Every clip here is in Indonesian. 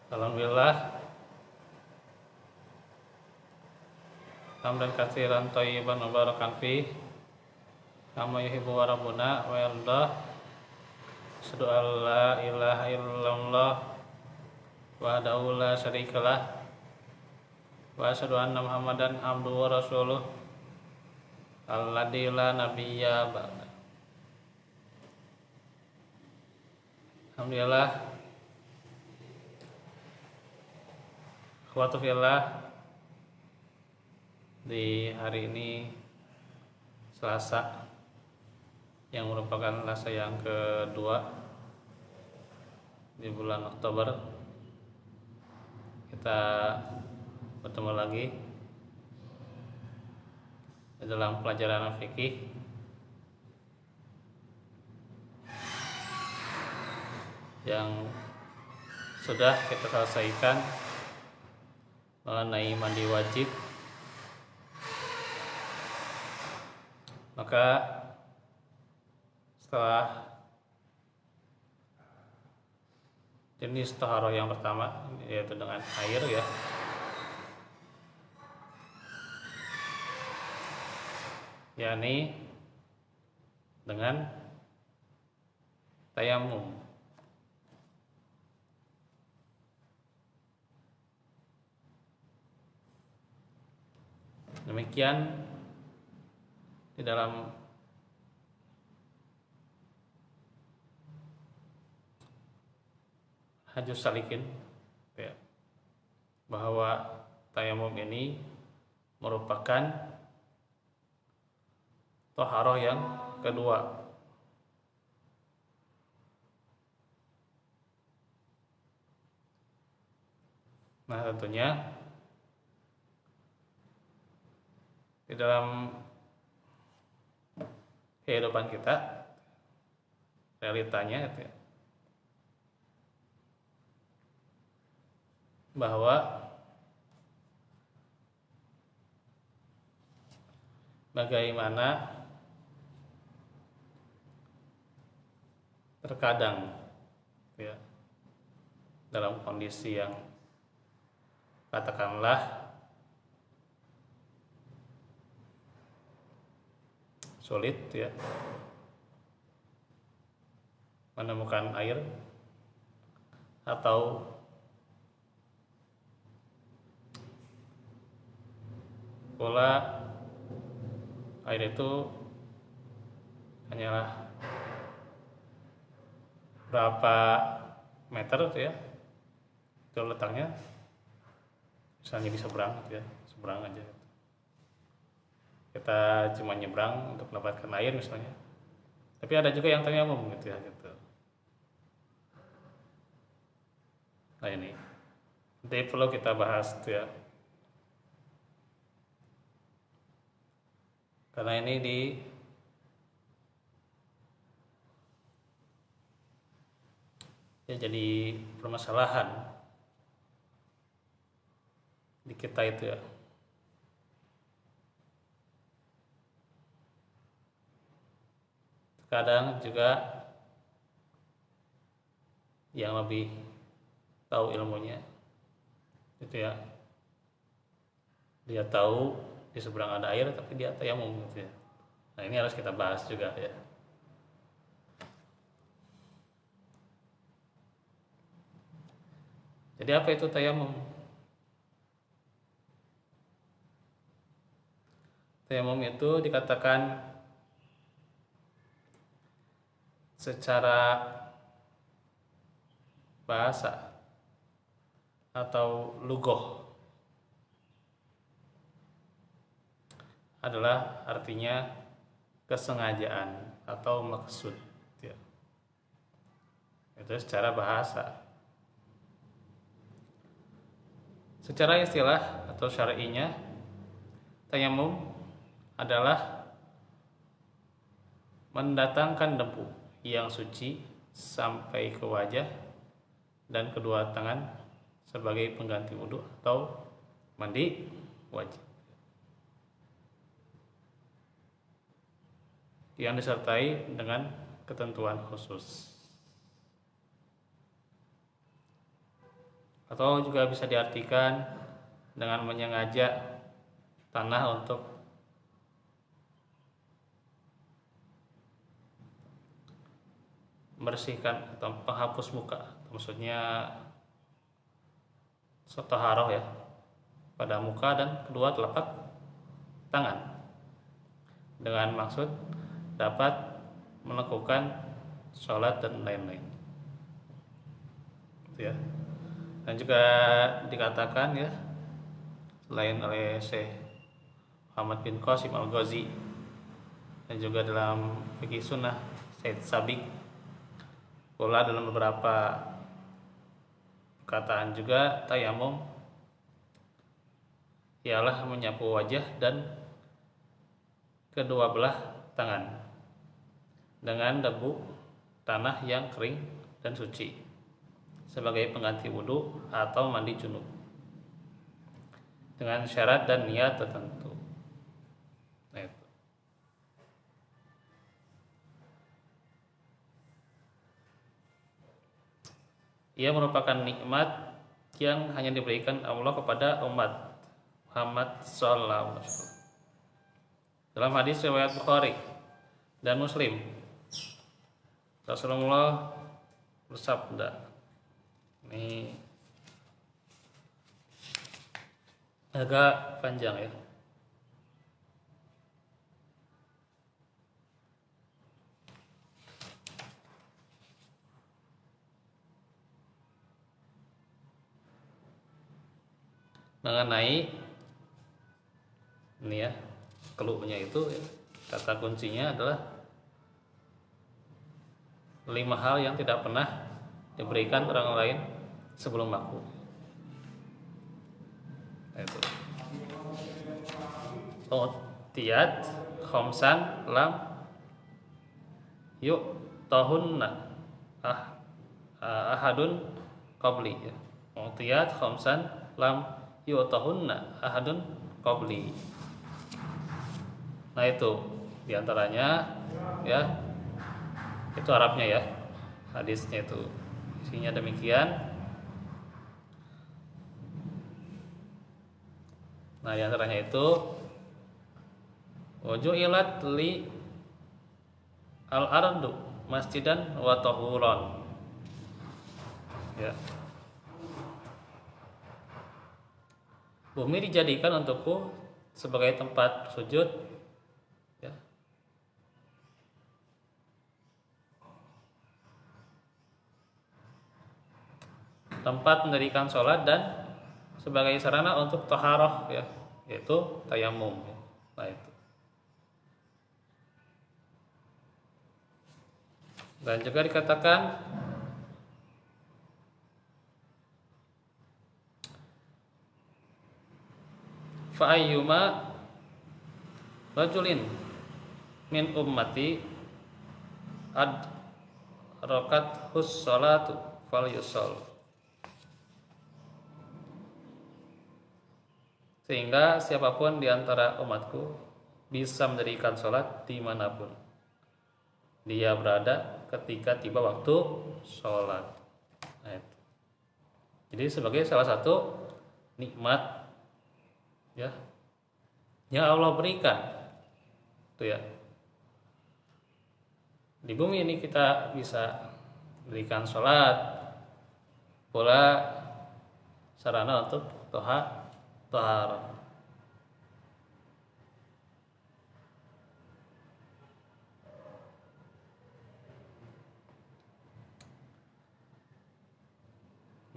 Alhamdulillah, hamdan katsiran thayyiban mubarakan fih, kama yuhibbu rabbuna wa yarda. Asyhadu an la ilaha illallah wahdahu la syarikalah wa asyhadu anna Muhammadan abduhu wa rasuluh alladzi la nabiyya ba'da. Alhamdulillah, ikhwatu fillah, di hari ini Selasa yang merupakan Selasa yang kedua di bulan Oktober, kita bertemu lagi dalam pelajaran fikih yang sudah kita selesaikan mengenai mandi wajib. Maka setelah jenis taharah yang pertama, yaitu dengan air ya, yakni dengan tayamum. Demikian di dalam Hadjus Salikin ya, bahwa tayamum ini merupakan thaharah yang kedua. Nah, tentunya di dalam kehidupan kita, realitanya itu ya, bahwa bagaimana terkadang ya, dalam kondisi yang katakanlah sulit ya, menemukan air, atau pula air itu hanyalah berapa meter ya, itu letaknya, misalnya di seberang ya, seberang aja kita cuma nyebrang untuk mendapatkan air misalnya. Tapi ada juga yang tayamum gitu ya gitu. Nah ini nanti perlu kita bahas tuh ya, karena ini jadi permasalahan di kita itu ya. Kadang juga yang lebih tahu ilmunya itu ya, dia tahu di seberang ada air tapi dia tayamum gitu ya. Nah ini harus kita bahas juga ya. Jadi apa itu tayamum? Tayamum itu dikatakan secara bahasa atau lugoh adalah artinya kesengajaan atau maksud ya. Itu secara bahasa. Secara istilah atau syar'inya, tayamum adalah mendatangkan debu yang suci sampai ke wajah dan kedua tangan sebagai pengganti wudhu atau mandi wajib, yang disertai dengan ketentuan khusus. atau juga bisa diartikan dengan menyengaja tanah untuk membersihkan atau penghapus muka, maksudnya taharah ya pada muka dan kedua telapak tangan, dengan maksud dapat melakukan sholat dan lain-lain gitu ya. Dan juga dikatakan ya, selain oleh Syekh Muhammad bin Qasim Al-Ghazi dan juga dalam fikih sunnah Syed Sabiq, pula dalam beberapa perkataan juga, tayamum ialah menyapu wajah dan kedua belah tangan dengan debu tanah yang kering dan suci sebagai pengganti wudhu atau mandi junub dengan syarat dan niat tertentu. Nah, itu. Ia merupakan nikmat yang hanya diberikan Allah kepada umat Muhammad sallallahu alaihi wasallam. Dalam hadis riwayat Bukhari dan Muslim, Rasulullah bersabda, ini agak panjang ya. Mengenai ini ya, keluhnya itu ya, kata kuncinya adalah 5 hal yang tidak pernah diberikan orang lain sebelum aku. Nah, itu. Tiat khamsan lam yuk tahunna ahadun qabli ya. Tiat khamsan lam yuk tahunna ahadun qabli. Nah, itu diantaranya ya, itu Arabnya ya, hadisnya itu isinya demikian. Nah, diantaranya itu waju'ilat li al-ardu masjidan wa tahuran ya, bumi dijadikan untukku sebagai tempat sujud ya, tempat mendirikan sholat dan sebagai sarana untuk taharah ya, yaitu tayamum ya. Nah, itu. Dan juga dikatakan fa ayyuma rajulin min ummati adrakat hus salatu falyusall, sehingga siapapun di antara umatku bisa mendirikan sholat dimanapun dia berada ketika tiba waktu sholat. Nah, itu. Jadi sebagai salah satu nikmat ya yang Allah berikan itu ya, di bumi ini kita bisa berikan sholat, pula sarana untuk taharah.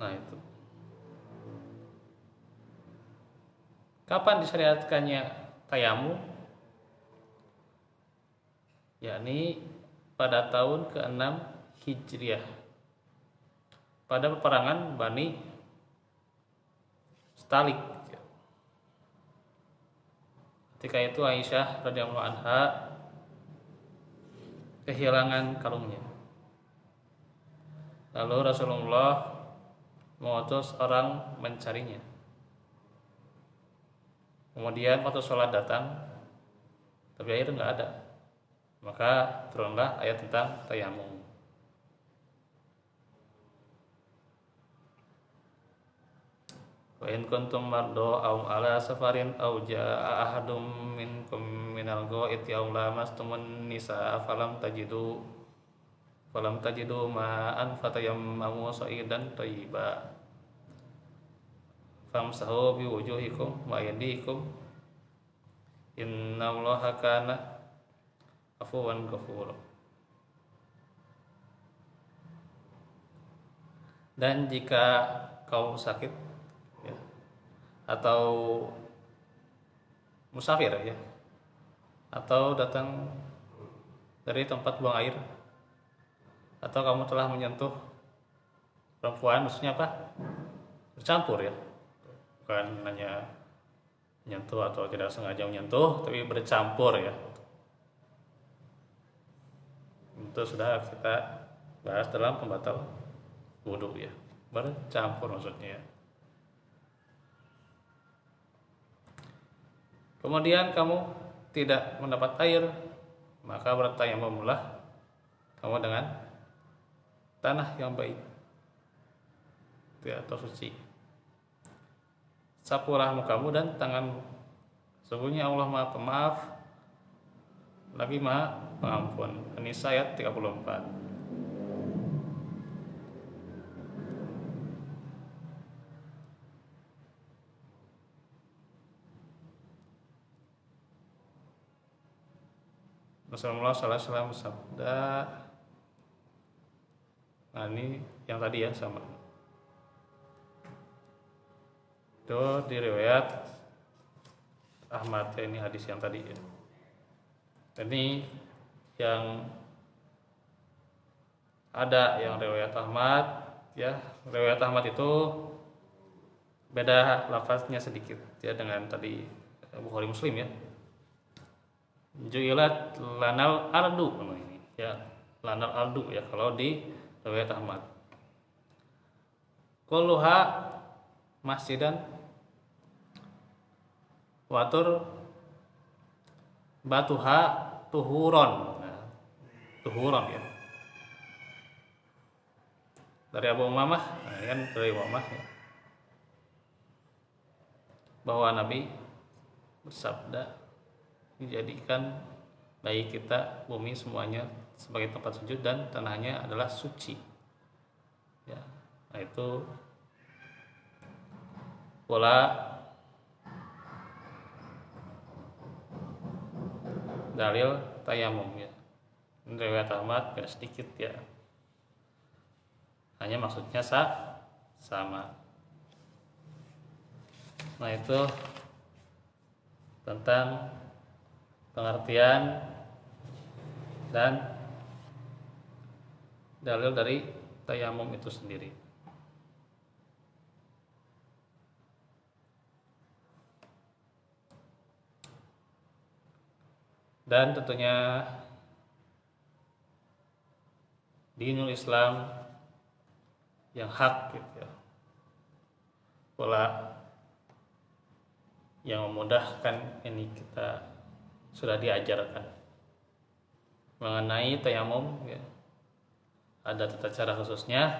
Nah, itu. Kapan disyariatkannya tayamum? Yakni pada tahun ke-6 Hijriah, pada peperangan Bani Stalik. Ketika itu Aisyah radhiyallahu anha kehilangan kalungnya. Lalu Rasulullah mengutus orang mencarinya. Kemudian waktu sholat datang, tapi air nggak ada. Maka turunlah ayat tentang tayamum. Wa in kuntum mardo aw ala safarin aw jaa ahadum minkum minal ghaiti aw lamastumun nisaa falam tajidu ma'an fatayammamu sa'idan thayyiba famsahu biwujuhikum wa aydikum innallaha kana afuwan ghafura. Dan jika kau sakit ya, atau musafir ya, atau datang dari tempat buang air, atau kamu telah menyentuh perempuan, maksudnya apa? Bercampur ya, bukan hanya menyentuh atau tidak sengaja menyentuh, tapi bercampur ya. Itu sudah kita bahas dalam pembatal wudhu ya, bercampur maksudnya ya. Kemudian kamu tidak mendapat air, maka bertayamumlah kamu dengan tanah yang baik ya, atau suci. Sapulah mukamu dan tanganmu. Sesungguhnya Allah Maha Pemaaf lagi Maha Pengampun. An-Nisa ayat 34. Rasulullah SAW sabda, nah ini yang tadi ya sama. Itu di riwayat Ahmad, ini hadis yang tadi ya. Ini yang ada yang riwayat Ahmad ya. Riwayat Ahmad itu beda lafaznya sedikit ya dengan tadi Bukhari Muslim ya. Ju'ilat lanal ardu ini ya, lanal ardu ya kalau di riwayat Ahmad. Kulluha masjidan watur batuha tuhuron. Nah, tuhuron ya. Dari Abu Umamah, nah, kan dari Umamah ya, bahwa Nabi bersabda, dijadikan bagi kita bumi semuanya sebagai tempat sujud dan tanahnya adalah suci ya. Nah itu pola dalil tayamum ya. Riwayat Ahmad beda sedikit ya, hanya maksudnya sama. Nah itu tentang pengertian dan dalil dari tayamum itu sendiri. Dan tentunya dinul Islam yang hak gitu ya, pola yang memudahkan ini kita sudah diajarkan mengenai tayamum ya. Ada tata cara khususnya,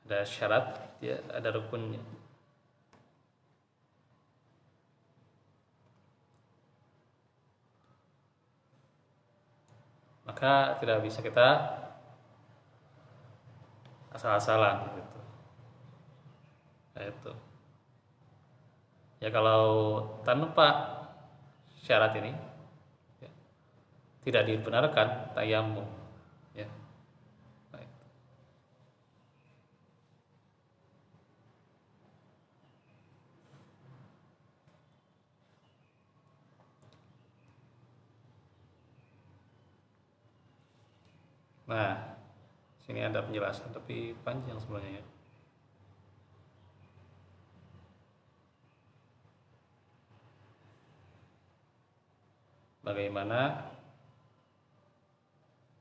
ada syarat ya, ada rukunnya. Maka tidak bisa kita asal-asalan gitu. Nah, itu. Ya kalau tanpa syarat ini ya, tidak dibenarkan tayamum ya. Nah, sini ada penjelasan tapi panjang sebenarnya ya. Bagaimana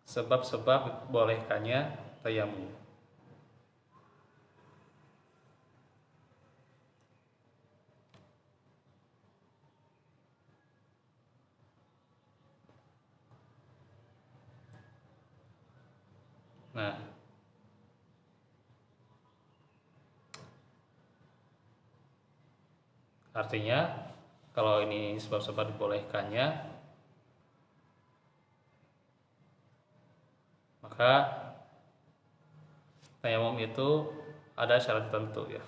sebab-sebab bolehkannya tayamum. Nah, Artinya kalau ini sebab-sebab dibolehkannya, maka tayamum itu ada syarat tertentu ya.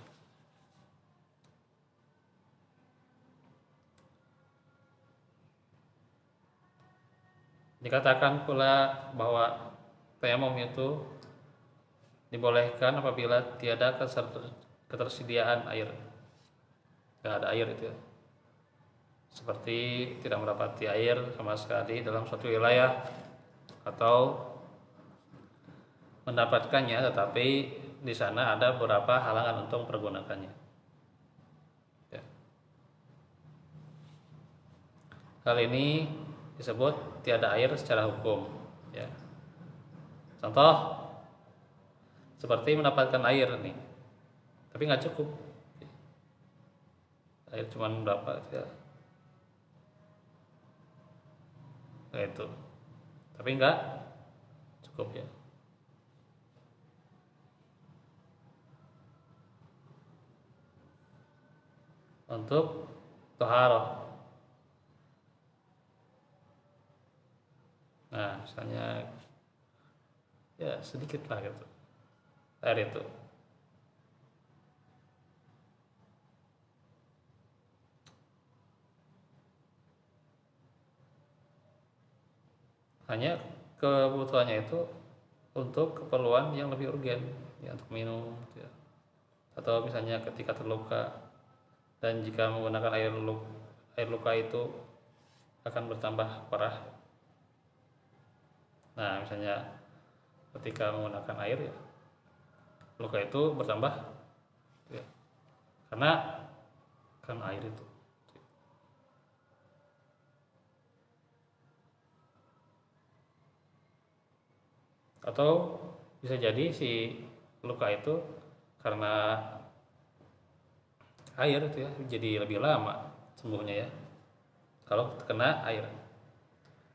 Dikatakan pula bahwa tayamum itu dibolehkan apabila tiada ketersediaan air, nggak ada air itu ya. Seperti tidak mendapati air sama sekali dalam suatu wilayah, atau mendapatkannya tetapi di sana ada beberapa halangan untuk mempergunakannya ya. Hal ini disebut tiada air secara hukum ya. Contoh seperti mendapatkan air nih, tapi nggak cukup, air cuma berapa ya, itu, tapi nggak cukup ya. Untuk toharoh, nah misalnya ya sedikit lah gitu air itu, hanya kebutuhannya itu untuk keperluan yang lebih urgen ya, untuk minum ya. Atau misalnya ketika terluka dan jika menggunakan air luka itu akan bertambah parah. Nah misalnya ketika menggunakan air ya, luka itu bertambah ya, karena air itu. Atau bisa jadi si luka itu karena air itu ya, jadi lebih lama sembuhnya ya kalau terkena air,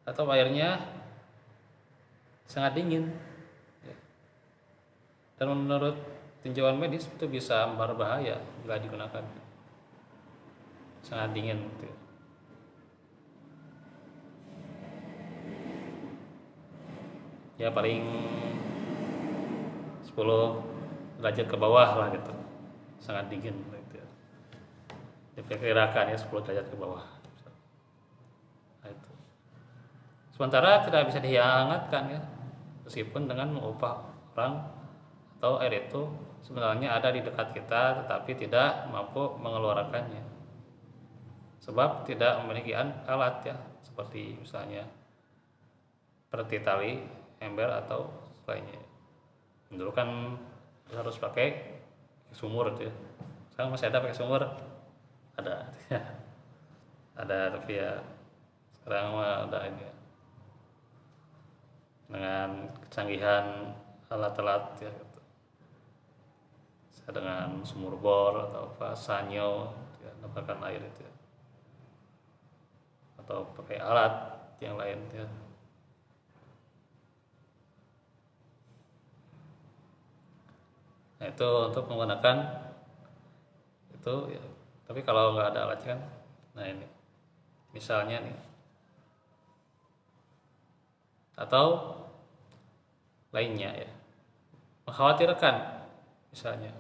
atau airnya sangat dingin ya. Dan menurut tinjauan medis itu bisa berbahaya bila digunakan sangat dingin gitu ya. Ya paling 10 derajat ke bawah lah gitu, sangat dingin gitu ya. Diperkirakan ya 10 derajat ke bawah. Nah, itu. Sementara tidak bisa dihangatkan ya, meskipun dengan mengupah orang atau air itu sebenarnya ada di dekat kita tetapi tidak mampu mengeluarkannya sebab tidak memiliki alat ya, seperti misalnya seperti tali, ember atau lainnya. Dulu kan harus pakai sumur itu ya. Sekarang masih ada pakai sumur? Ada. Ada, tapi ya sekarang mah ada ini ya. Dengan kecanggihan alat-alat ya gitu. Dengan sumur bor atau apa, sanyo ya, dapatkan air itu ya. Atau pakai alat yang lain ya. Nah itu untuk menggunakan itu ya. Tapi kalau nggak ada alatnya kan, nah ini misalnya nih, atau lainnya ya, mengkhawatirkan misalnya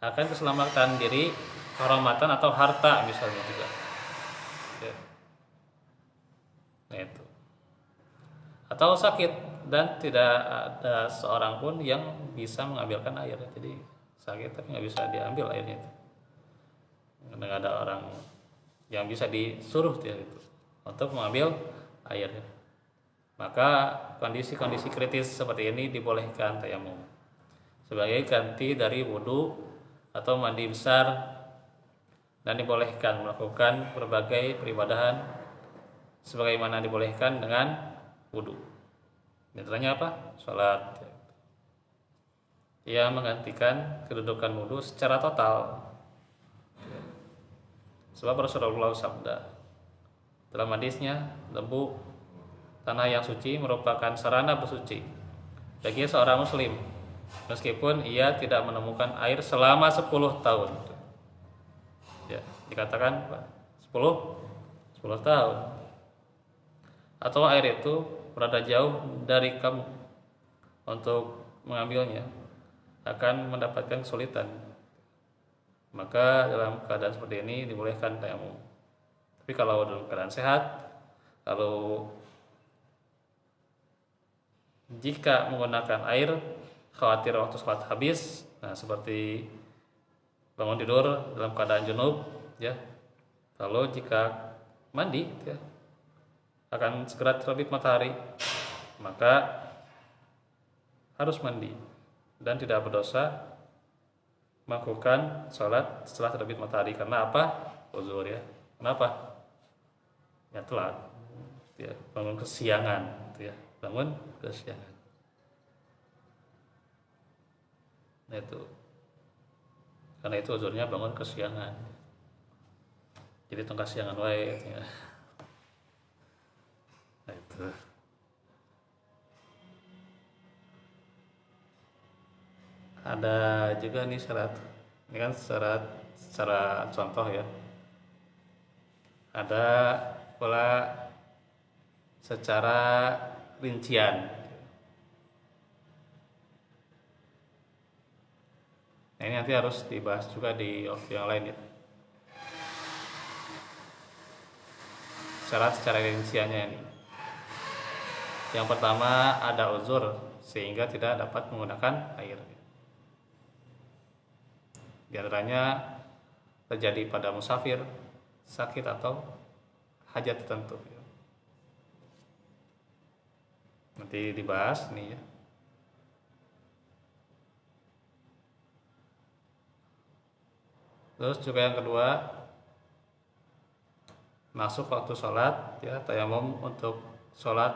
akan keselamatan diri, kehormatan atau harta misalnya juga ya. Nah itu, atau sakit dan tidak ada seorang pun yang bisa mengambilkan air, jadi sakit tapi nggak bisa diambil airnya itu, nggak ada orang yang bisa disuruh ya itu untuk mengambil air. Maka kondisi-kondisi kritis seperti ini dibolehkan tayamum sebagai ganti dari wudhu atau mandi besar, dan dibolehkan melakukan berbagai peribadahan sebagaimana dibolehkan dengan wudhu. Antaranya apa? Sholat. Ia menggantikan kedudukan wudhu secara total. Sebab Rasulullah sabda dalam hadisnya, debu tanah yang suci merupakan sarana bersuci bagi seorang muslim meskipun ia tidak menemukan air selama 10 tahun ya. dikatakan 10 tahun. Atau air itu berada jauh dari kamu untuk mengambilnya, akan mendapatkan kesulitan. Maka dalam keadaan seperti ini dibolehkan tayamum. Tapi kalau dalam keadaan sehat, kalau jika menggunakan air khawatir waktu sholat habis, nah seperti bangun tidur dalam keadaan junub, ya. Lalu jika mandi, ya, akan segera terbit matahari, maka harus mandi dan tidak berdosa melakukan sholat setelah terbit matahari. Karena apa? Uzur, ya. Kenapa? Ya telat, ya, bangun kesiangan, ya, bangun kesiangan. Nah itu, karena itu uzurnya bangun kesiangan. Jadi tong kesiangan wae, ya. Nah itu. Ada juga nih syarat. Ini kan syarat secara contoh, ya. Ada pula secara rincian. Nah, ini nanti harus dibahas juga di waktu yang lain, ya. Syarat secara rinciannya ini. Yang pertama ada uzur sehingga tidak dapat menggunakan air. Di antaranya terjadi pada musafir, sakit atau hajat tertentu. Nanti dibahas nih, ya. Terus juga yang kedua, masuk waktu sholat, ya, tayamum untuk sholat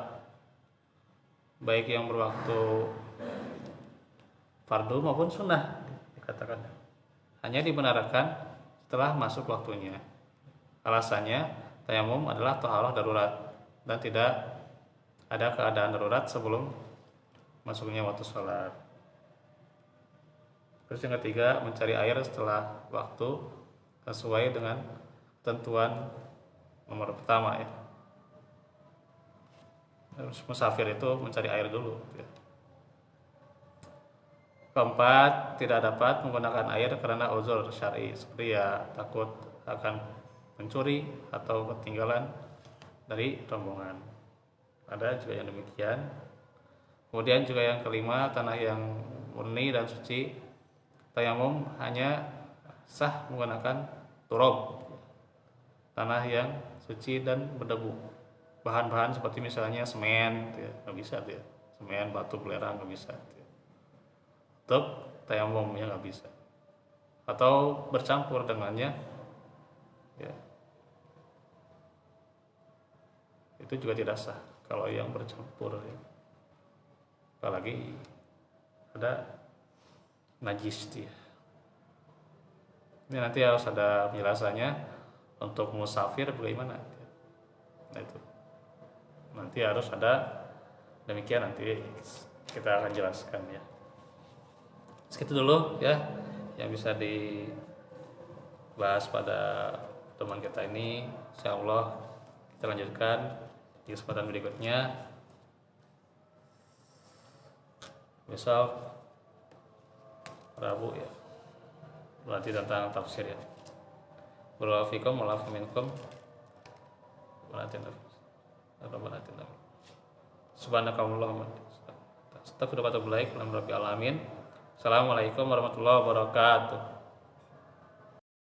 baik yang berwaktu fardu maupun sunnah, dikatakan hanya dibenarkan setelah masuk waktunya. Alasannya tayamum adalah thaharah darurat dan tidak ada keadaan darurat sebelum masuknya waktu sholat. Terus yang ketiga, mencari air setelah waktu sesuai dengan ketentuan nomor pertama, ya. Terus musafir itu mencari air dulu, ya. Keempat, tidak dapat menggunakan air karena uzur syar'i, seperti ya takut akan mencuri atau ketinggalan dari rombongan. Ada juga yang demikian. Kemudian juga yang kelima, tanah yang murni dan suci, tayamum hanya sah menggunakan turab, tanah yang suci dan berdebu. Bahan-bahan seperti misalnya semen, ya, nggak bisa, ya. Semen, batu belerang nggak bisa, ya. Untuk tayamum ya nggak bisa. Atau bercampur dengannya, ya. Itu juga tidak sah kalau yang bercampur, ya. Apalagi ada najis, dia. Ini nanti harus ada penjelasannya untuk musafir bagaimana. Nah itu nanti harus ada demikian, nanti kita akan jelaskan, ya. Segitu dulu, ya, yang bisa dibahas pada teman kita ini. Insyaallah kita lanjutkan di kesempatan berikutnya. Besok Rabu, ya, berarti tentang tafsir, ya. Barakallahu fikum wa lakum minkum. Subhanakallahumma astaghfiruka wa atubu ilaik. Assalamualaikum warahmatullahi wabarakatuh.